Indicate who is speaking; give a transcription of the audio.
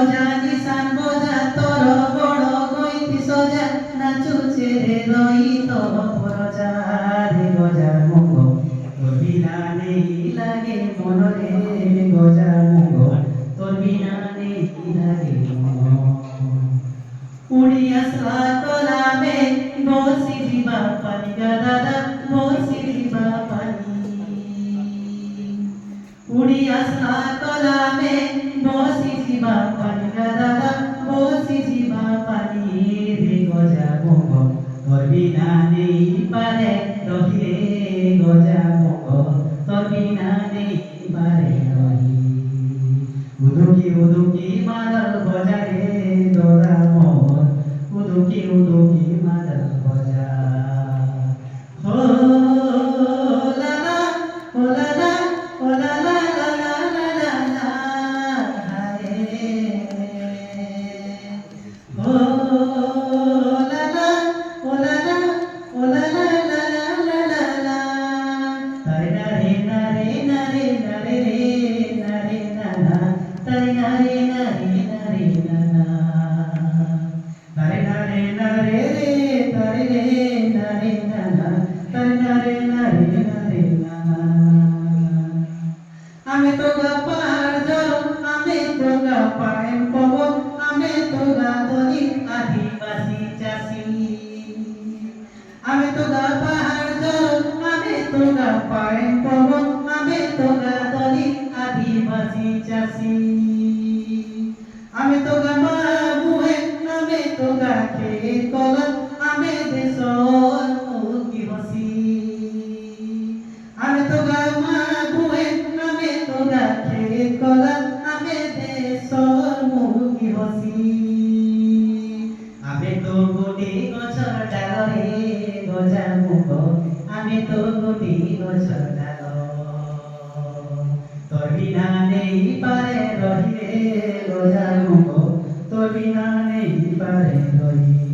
Speaker 1: বজা নিশান বজা তোর বড় গইতি সজা নাচুছে রে রই তো পরজা রে গজার মুখ তোর বিনা নেই লাগে মন রে গজার মুখ তোর বিনা নেই লাগে মন উড়ি আসলা কলামে বসি দিবা পানি গা দাদা বসি দিবা পানি উড়ি আসলা কলামে বসি দিবা পানি গা দাদা বসি দিবা পানি রে গজা মুখ তোর বিনা নেই পারে রহি রে গজা মুখ তোর বিনা নেই পারে রহি উদুকি মাদল বজা রে দোরা মোর উদুকি মাদল বজা হো লা লা ও লা লা ও লা লা লা লা লা লা লা হায় হো লা লা ও লা লা ও লা লা লা লা লা লা তারে না রে না রে না রে না রে রে না রে না না তারে না রে না রে না রে না না তারে না রে না রে রে তারে রে না রে না না তারে না রে না রে না রে না না আমি তো গা পাহাড় জল আমি তো গা পায়েম পবন আমি তো গা দলি আদিবাসী চাষি আমি তো গা পাহাড় জল আমি তো গা পায়েম পবন আমি তো গা দলি আদিবাসী চাষি আমি তো গা মা বুহে আমি তো গা খেয়ে কলম আমি দেশর মুখী হসি আমি তো গা মা বুহে আমি তো গা খেয়ে কলম আমি দেশর মুখী হসি আমি তো গুটি গছর ডাল রে গজা মুখ আমি তো গুটি গছর ডাল তোর বিনা নেই পারে রহি রে গজা মুখ তোর বিনা নেই পারে রহি